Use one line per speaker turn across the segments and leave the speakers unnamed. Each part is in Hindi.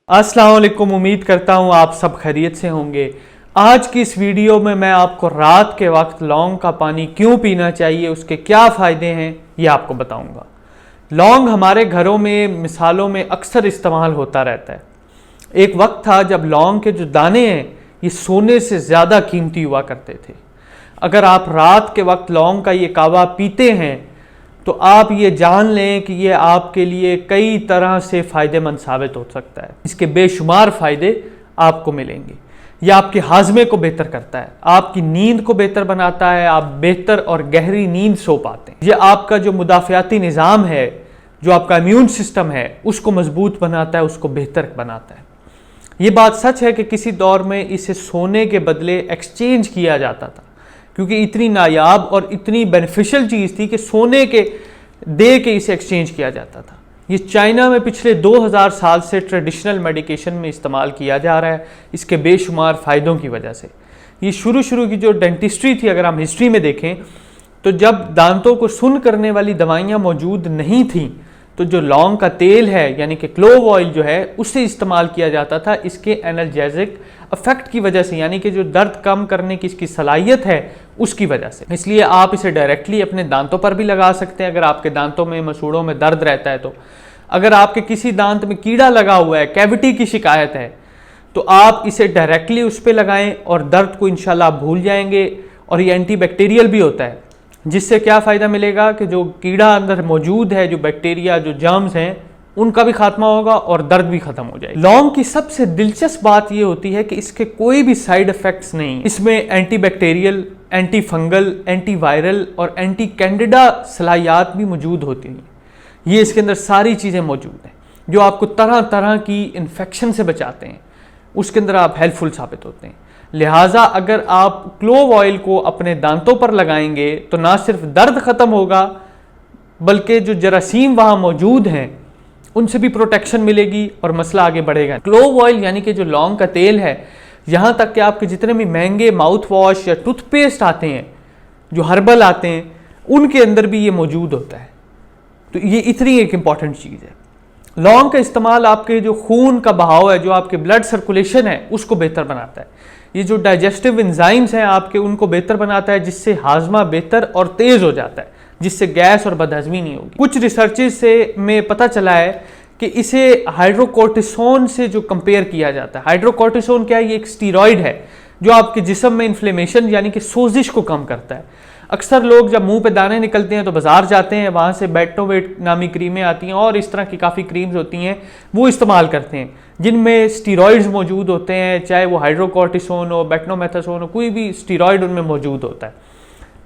अस्सलाम वालेकुम। उम्मीद करता हूँ आप सब खैरियत से होंगे। आज की इस वीडियो में मैं आपको रात के वक्त लौंग का पानी क्यों पीना चाहिए, उसके क्या फ़ायदे हैं, ये आपको बताऊंगा। लौंग हमारे घरों में मिसालों में अक्सर इस्तेमाल होता रहता है। एक वक्त था जब लौंग के जो दाने हैं ये सोने से ज़्यादा कीमती हुआ करते थे। अगर आप रात के वक्त लौंग का ये कावा पीते हैं तो आप ये जान लें कि ये आपके लिए कई तरह से फ़ायदेमंद साबित हो सकता है। इसके बेशुमार फ़ायदे आपको मिलेंगे। ये आपके हाजमे को बेहतर करता है, आपकी नींद को बेहतर बनाता है, आप बेहतर और गहरी नींद सो पाते हैं। ये आपका जो मुदाफ़ियाती निज़ाम है, जो आपका इम्यून सिस्टम है, उसको मजबूत बनाता है, उसको बेहतर बनाता है। ये बात सच है कि किसी दौर में इसे सोने के बदले एक्सचेंज किया जाता था, क्योंकि इतनी नायाब और इतनी बेनिफिशियल चीज़ थी कि सोने के दे के इसे एक्सचेंज किया जाता था। ये चाइना में पिछले 2000 साल से ट्रेडिशनल मेडिकेशन में इस्तेमाल किया जा रहा है, इसके बेशुमार फ़ायदों की वजह से। ये शुरू की जो डेंटिस्ट्री थी, अगर हम हिस्ट्री में देखें तो जब दांतों को सुन्न करने वाली दवाइयाँ मौजूद नहीं थीं तो जो लौंग का तेल है यानी कि क्लोव ऑयल जो है उसे इस्तेमाल किया जाता था इसके एनर्जेटिक इफेक्ट की वजह से, यानी कि जो दर्द कम करने की इसकी सलाहियत है उसकी वजह से। इसलिए आप इसे डायरेक्टली अपने दांतों पर भी लगा सकते हैं अगर आपके दांतों में मसूड़ों में दर्द रहता है तो। अगर आपके किसी दांत में कीड़ा लगा हुआ है, कैविटी की शिकायत है, तो आप इसे डायरेक्टली उस पर लगाएं और दर्द को इंशाल्लाह आप भूल जाएंगे। और ये एंटीबैक्टीरियल भी होता है, जिससे क्या फ़ायदा मिलेगा कि जो कीड़ा अंदर मौजूद है, जो बैक्टीरिया, जो जर्म्स हैं, उनका भी खात्मा होगा और दर्द भी खत्म हो जाएगा। लौंग की सबसे दिलचस्प बात यह होती है कि इसके कोई भी साइड इफेक्ट्स नहीं। इसमें anti bacterial, anti fungal, anti viral और एंटी कैंडिडा सलाहियात भी मौजूद होती हैं। ये इसके अंदर सारी चीज़ें मौजूद हैं जो आपको तरह तरह की इन्फेक्शन से बचाते हैं, उसके अंदर आप हेल्पफुल साबित होते हैं। लिहाजा अगर आप क्लोव ऑयल को अपने दांतों पर लगाएंगे तो ना सिर्फ दर्द खत्म होगा बल्कि जो जरासीम वहाँ मौजूद हैं उनसे भी प्रोटेक्शन मिलेगी और मसला आगे बढ़ेगा। क्लोव ऑयल यानी कि जो लौंग का तेल है, यहाँ तक कि आपके जितने भी महंगे माउथ वॉश या टूथपेस्ट आते हैं, जो हर्बल आते हैं, उनके अंदर भी ये मौजूद होता है। तो ये इतनी एक इम्पॉर्टेंट चीज़ है। लौंग का इस्तेमाल आपके जो खून का बहाव है, जो आपके ब्लड सर्कुलेशन है, उसको बेहतर बनाता है। ये जो डाइजेस्टिव एंजाइम्स हैं आपके, उनको बेहतर बनाता है, जिससे हाजमा बेहतर और तेज़ हो जाता है, जिससे गैस और बदहजमी नहीं होगी। कुछ रिसर्चेस से में पता चला है कि इसे हाइड्रोकोर्टिसोन से जो कंपेयर किया जाता है। हाइड्रोकोर्टिसोन क्या है? ये एक स्टीरॉयड है जो आपके जिस्म में इन्फ्लेमेशन यानी कि सोजिश को कम करता है। अक्सर लोग जब मुंह पे दाने निकलते हैं तो बाजार जाते हैं, वहाँ से बेटोवेट नामी क्रीमें आती हैं और इस तरह की काफ़ी क्रीम्स होती हैं, वो इस्तेमाल करते हैं जिनमें स्टीरॉयड्स मौजूद होते हैं, चाहे वो हाइड्रोकोर्टिसोन हो, बेटनोमेथासोन हो, कोई भी स्टीरॉयड उनमें मौजूद होता है,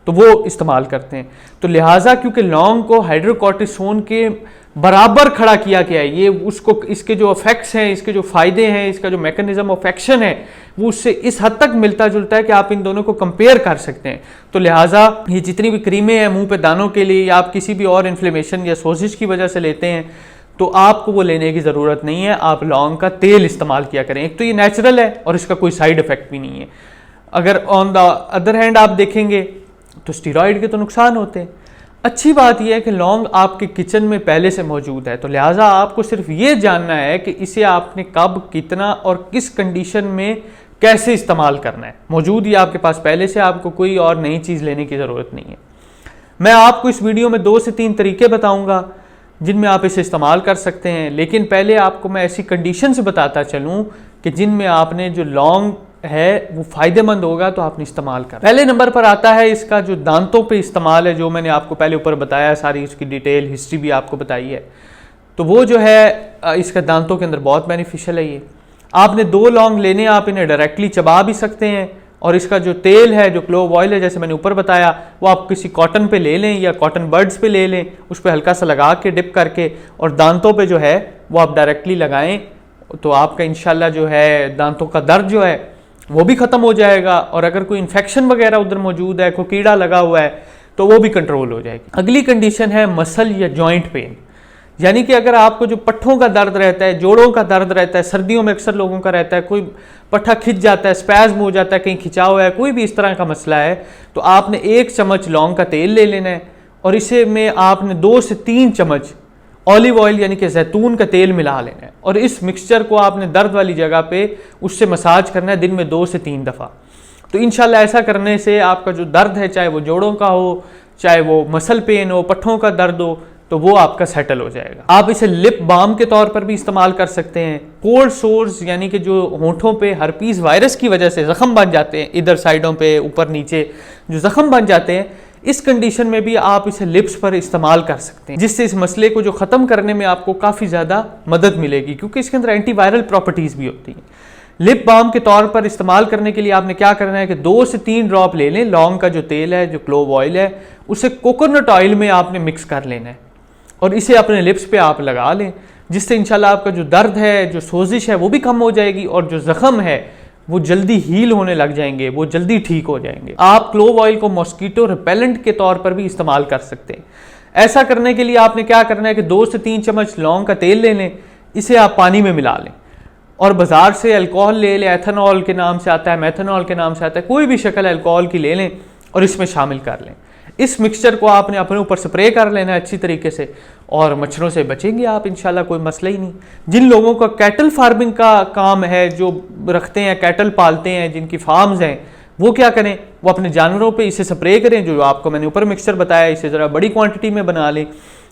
तो वो इस्तेमाल करते हैं। तो लिहाजा क्योंकि लौंग को हाइड्रोकोर्टिसोन के बराबर खड़ा किया गया है, ये उसको इसके जो इफेक्ट्स हैं, इसके जो फ़ायदे हैं, इसका जो मैकेनिज्म ऑफ एक्शन है, वो उससे इस हद तक मिलता जुलता है कि आप इन दोनों को कंपेयर कर सकते हैं। तो लिहाजा ये जितनी भी क्रीमें हैं मुंह पे दानों के लिए, या आप किसी भी और इन्फ्लेमेशन या सोजिश की वजह से लेते हैं, तो आपको वो लेने की ज़रूरत नहीं है। आप लौंग का तेल इस्तेमाल किया करें। एक तो ये नेचुरल है और इसका कोई साइड इफेक्ट भी नहीं है। अगर ऑन द अदर हैंड आप देखेंगे तो स्टीरॉयड के तो नुकसान होते हैं। अच्छी बात यह है कि लौंग आपके किचन में पहले से मौजूद है, तो लिहाजा आपको सिर्फ ये जानना है कि इसे आपने कब, कितना और किस कंडीशन में कैसे इस्तेमाल करना है। मौजूद ही आपके पास पहले से, आपको कोई और नई चीज़ लेने की ज़रूरत नहीं है। मैं आपको इस वीडियो में 2 से 3 तरीके बताऊंगा जिनमें आप इसे इस्तेमाल कर सकते हैं, लेकिन पहले आपको मैं ऐसी कंडीशन से बताता चलूँ कि जिनमें आपने जो लौंग है वो फ़ायदेमंद होगा तो आपने इस्तेमाल कर। पहले नंबर पर आता है इसका जो दांतों पे इस्तेमाल है, जो मैंने आपको पहले ऊपर बताया, सारी उसकी डिटेल हिस्ट्री भी आपको बताई है। तो वो जो है इसका दांतों के अंदर बहुत बेनिफिशियल है। ये आपने 2 लौंग लेने, आप इन्हें डायरेक्टली चबा भी सकते हैं, और इसका जो तेल है, जो क्लोव ऑयल है, जैसे मैंने ऊपर बताया, वो आप किसी कॉटन पे ले लें या कॉटन बर्ड्स पे ले लें, उस पर हल्का सा लगा के डिप करके और दांतों पे जो है वो आप डायरेक्टली लगाएं, तो आपका इंशाल्लाह जो है दांतों का दर्द जो है वो भी ख़त्म हो जाएगा। और अगर कोई इन्फेक्शन वगैरह उधर मौजूद है, कोई कीड़ा लगा हुआ है, तो वो भी कंट्रोल हो जाएगी। अगली कंडीशन है मसल या जॉइंट पेन, यानी कि अगर आपको जो पट्ठों का दर्द रहता है, जोड़ों का दर्द रहता है, सर्दियों में अक्सर लोगों का रहता है, कोई पट्ठा खिंच जाता है, स्पैज़्म हो जाता है, कहीं खिंचाव है, कोई भी इस तरह का मसला है, तो आपने 1 चम्मच लौंग का तेल ले लेना है और इसे में आपने 2 से 3 चम्मच ऑलिव ऑयल यानी कि जैतून का तेल मिला लेना है और इस मिक्सचर को आपने दर्द वाली जगह पे उससे मसाज करना है दिन में 2 से 3 दफ़ा। तो इंशाल्लाह ऐसा करने से आपका जो दर्द है, चाहे वो जोड़ों का हो, चाहे वो मसल पेन हो, पट्ठों का दर्द हो, तो वो आपका सेटल हो जाएगा। आप इसे लिप बाम के तौर पर भी इस्तेमाल कर सकते हैं। कोल्ड सोर्स यानी कि जो होंठों पे हर्पीस वायरस की वजह से जख्म बन जाते हैं, इधर साइडों पे ऊपर नीचे जो जख्म बन जाते हैं, इस कंडीशन में भी आप इसे लिप्स पर इस्तेमाल कर सकते हैं, जिससे इस मसले को जो ख़त्म करने में आपको काफ़ी ज़्यादा मदद मिलेगी, क्योंकि इसके अंदर एंटीवायरल प्रॉपर्टीज़ भी होती हैं। लिप बाम के तौर पर इस्तेमाल करने के लिए आपने क्या करना है कि 2 से 3 ड्रॉप ले लें लौंग का जो तेल है, जो क्लोव ऑयल है, उसे कोकोनट ऑयल में आपने मिक्स कर लेना है और इसे अपने लिप्स पे आप लगा लें, जिससे इंशाल्लाह आपका जो दर्द है, जो सोजिश है, वो भी कम हो जाएगी और जो ज़ख्म है वो जल्दी हील होने लग जाएंगे, वो जल्दी ठीक हो जाएंगे। आप क्लोव ऑयल को मॉस्कीटो रिपेलेंट के तौर पर भी इस्तेमाल कर सकते हैं। ऐसा करने के लिए आपने क्या करना है कि 2 से 3 चम्मच लौंग का तेल ले लें, इसे आप पानी में मिला लें और बाजार से अल्कोहल ले लें, एथेनॉल के नाम से आता है, मेथेनॉल के नाम से आता है, कोई भी शक्ल अल्कोहल की ले लें और इसमें शामिल कर लें। इस मिक्सचर को आपने अपने ऊपर स्प्रे कर लेना है अच्छी तरीके से और मच्छरों से बचेंगे आप इंशाल्लाह, कोई मसला ही नहीं। जिन लोगों का कैटल फार्मिंग का काम है, जो रखते हैं, कैटल पालते हैं, जिनकी फार्म्स हैं, वो क्या करें, वो अपने जानवरों पे इसे स्प्रे करें, जो आपको मैंने ऊपर मिक्सचर बताया, इसे ज़रा बड़ी क्वांटिटी में बना लें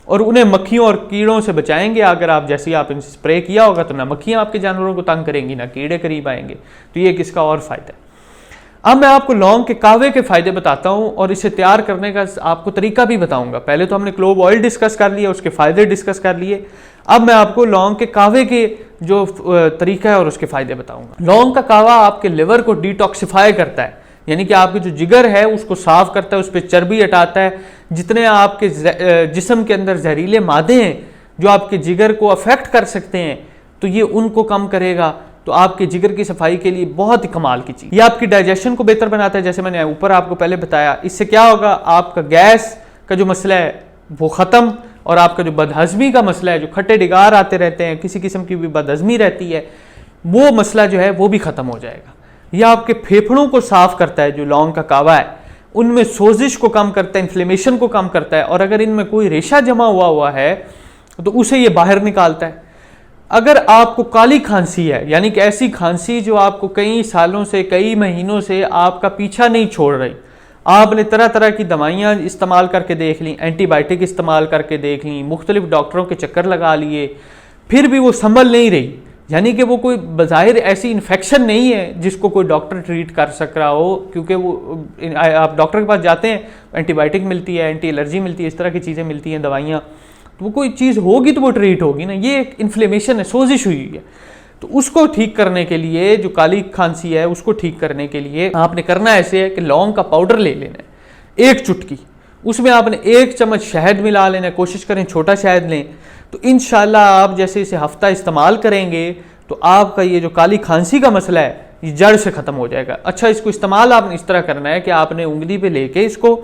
और उन्हें मक्खियों और कीड़ों से बचाएंगे। अगर आप जैसे आप इनसे स्प्रे किया होगा तो ना मक्खियाँ आपके जानवरों को तंग करेंगी, ना कीड़े करीब आएंगे, तो ये किसका और फ़ायदा है। अब मैं आपको लौंग के कावे के फ़ायदे बताता हूँ और इसे तैयार करने का आपको तरीका भी बताऊंगा। पहले तो हमने क्लोव ऑयल डिस्कस कर लिया, उसके फ़ायदे डिस्कस कर लिए, अब मैं आपको लौंग के कावे के जो तरीका है और उसके फ़ायदे बताऊंगा। लौंग का कावा आपके लिवर को डिटॉक्सिफाई करता है, यानी कि आपके जो जिगर है उसको साफ करता है, उस पर चर्बी हटाता है। जितने आपके जिस्म के अंदर जहरीले मादे हैं जो आपके जिगर को अफेक्ट कर सकते हैं, तो ये उनको कम करेगा। तो आपके जिगर की सफाई के लिए बहुत ही कमाल की चीज़। ये आपकी डाइजेशन को बेहतर बनाता है, जैसे मैंने ऊपर आपको पहले बताया। इससे क्या होगा, आपका गैस का जो मसला है वो ख़त्म और आपका जो बदहज़मी का मसला है, जो खट्टे डिगार आते रहते हैं, किसी किस्म की भी बदहज़मी रहती है, वो मसला जो है वो भी ख़त्म हो जाएगा। यह आपके फेफड़ों को साफ करता है, जो लौंग का कावा है, उनमें सोजिश को कम करता है, इन्फ्लेमेशन को कम करता है और अगर इनमें कोई रेशा जमा हुआ है तो उसे ये बाहर निकालता है। अगर आपको काली खांसी है, यानी कि ऐसी खांसी जो आपको कई सालों से, कई महीनों से आपका पीछा नहीं छोड़ रही, आपने तरह तरह की दवाइयाँ इस्तेमाल करके देख ली, एंटीबायोटिक इस्तेमाल करके देख ली, मुख्तलिफ डॉक्टरों के चक्कर लगा लिए, फिर भी वो संभल नहीं रही, यानी कि वो कोई बज़ाहिर ऐसी इन्फेक्शन नहीं है जिसको कोई डॉक्टर ट्रीट कर सक रहा हो, क्योंकि वो आप डॉक्टर के पास जाते हैं, एंटीबायोटिक मिलती है, एंटी एलर्जी मिलती है, इस तरह की चीज़ें मिलती हैं दवाइयाँ, तो वो कोई चीज़ होगी तो वो ट्रीट होगी ना। ये एक इन्फ्लेमेशन है, सोजिश हुई है, तो उसको ठीक करने के लिए, जो काली खांसी है उसको ठीक करने के लिए आपने करना ऐसे है कि लौंग का पाउडर ले लेना है, 1 चुटकी, उसमें आपने 1 चम्मच शहद मिला लेना है, कोशिश करें छोटा शहद लें। तो इंशाल्लाह आप जैसे इसे हफ्ता इस्तेमाल करेंगे तो आपका ये जो काली खांसी का मसला है ये जड़ से ख़त्म हो जाएगा। अच्छा, इसको इस्तेमाल आपने इस तरह करना है कि आपने उंगली पे लेके इसको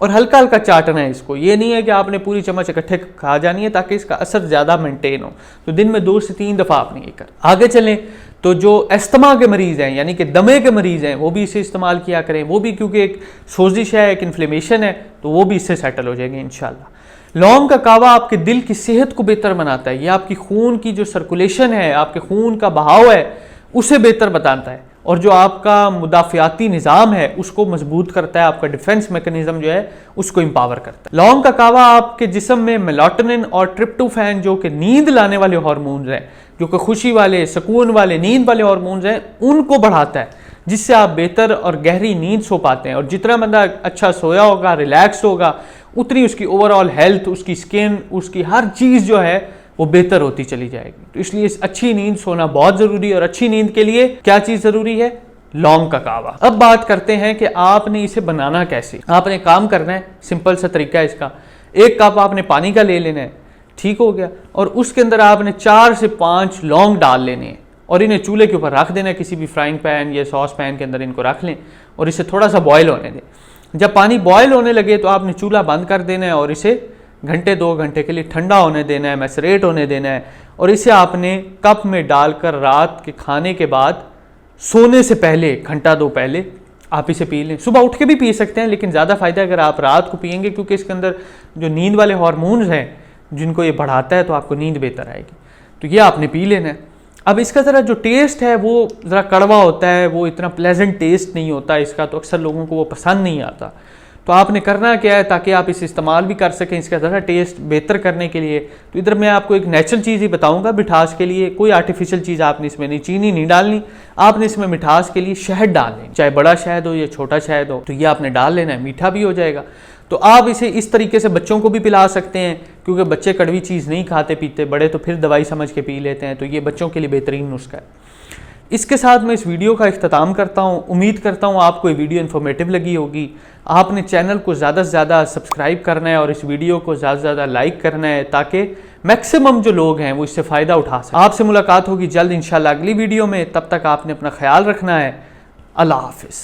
और हल्का हल्का चाटना है इसको, ये नहीं है कि आपने पूरी चम्मच इकट्ठे खा जानी है, ताकि इसका असर ज़्यादा मेंटेन हो। तो दिन में 2 से 3 दफ़ा आपने ये कर। आगे चलें तो जो अस्थमा के मरीज़ हैं, यानी कि दमे के मरीज़ हैं, वो भी इसे इस्तेमाल किया करें। वो भी क्योंकि एक सोजिश है, एक इन्फ्लेमेशन है, तो वो भी इससे सेटल हो जाएंगे इंशाल्लाह। लौंग का कावा आपके दिल की सेहत को बेहतर बनाता है, ये आपकी खून की जो सर्कुलेशन है, आपके खून का बहाव है, उसे बेहतर बताता है और जो आपका मुदाफ़ियाती निज़ाम है उसको मजबूत करता है, आपका डिफेंस मैकेनिज्म जो है उसको एम्पावर करता है। लौंग का कावा आपके जिस्म में मेलाटोनिन और ट्रिप्टोफैन, जो कि नींद लाने वाले हार्मोन्स हैं, जो कि खुशी वाले, सुकून वाले, नींद वाले हार्मोन्स हैं, उनको बढ़ाता है, जिससे आप बेहतर और गहरी नींद सो पाते हैं। और जितना बंदा अच्छा सोया होगा, रिलैक्स होगा, उतनी उसकी ओवरऑल हेल्थ, उसकी स्किन, उसकी हर चीज़ जो है वो बेहतर होती चली जाएगी। तो इसलिए अच्छी नींद सोना बहुत ज़रूरी है और अच्छी नींद के लिए क्या चीज़ ज़रूरी है, लौंग का कावा। अब बात करते हैं कि आपने इसे बनाना कैसे। आपने काम करना है, सिंपल सा तरीका है इसका। 1 कप आपने पानी का ले लेना है, ठीक हो गया, और उसके अंदर आपने 4 से 5 लौंग डाल लेने हैं और इन्हें चूल्हे के ऊपर रख देना है, किसी भी फ्राइंग पैन या सॉस पैन के अंदर इनको रख लें और इसे थोड़ा सा बॉयल होने दें। जब पानी बॉयल होने लगे तो आपने चूल्हा बंद कर देना है और इसे घंटे 2 घंटे के लिए ठंडा होने देना है, मैसरेट होने देना है। और इसे आपने कप में डालकर रात के खाने के बाद सोने से पहले, घंटा 2 पहले आप इसे पी लें। सुबह उठ के भी पी सकते हैं, लेकिन ज़्यादा फ़ायदा अगर आप रात को पिएंगे, क्योंकि इसके अंदर जो नींद वाले हार्मोन्स हैं जिनको ये बढ़ाता है तो आपको नींद बेहतर आएगी। तो ये आपने पी लेना है। अब इसका ज़रा जो टेस्ट है वो ज़रा कड़वा होता है, वो इतना प्लेजेंट टेस्ट नहीं होता इसका, तो अक्सर लोगों को वो पसंद नहीं आता। तो आपने करना क्या है, ताकि आप इसे इस्तेमाल भी कर सकें इसका ज़रा टेस्ट बेहतर करने के लिए, तो इधर मैं आपको एक नेचुरल चीज़ ही बताऊंगा मिठास के लिए। कोई आर्टिफिशियल चीज़ आपने इसमें नहीं, चीनी नहीं डालनी, आपने इसमें मिठास के लिए शहद डाल लें, चाहे बड़ा शहद हो या छोटा शहद हो, तो ये आपने डाल लेना है, मीठा भी हो जाएगा। तो आप इसे इस तरीके से बच्चों को भी पिला सकते हैं, क्योंकि बच्चे कड़वी चीज़ नहीं खाते पीते, बड़े तो फिर दवाई समझ के पी लेते हैं। तो ये बच्चों के लिए बेहतरीन नुस्खा है। इसके साथ मैं इस वीडियो का इख्तिताम करता हूँ। उम्मीद करता हूँ आपको ये वीडियो इन्फॉर्मेटिव लगी होगी। आपने चैनल को ज़्यादा से ज़्यादा सब्सक्राइब करना है और इस वीडियो को ज़्यादा से ज़्यादा लाइक करना है, ताकि मैक्सिमम जो लोग हैं वो इससे फ़ायदा उठा सकें। आपसे मुलाकात होगी जल्द इंशाल्लाह अगली वीडियो में। तब तक आपने अपना ख्याल रखना है। अल्लाह हाफिज़।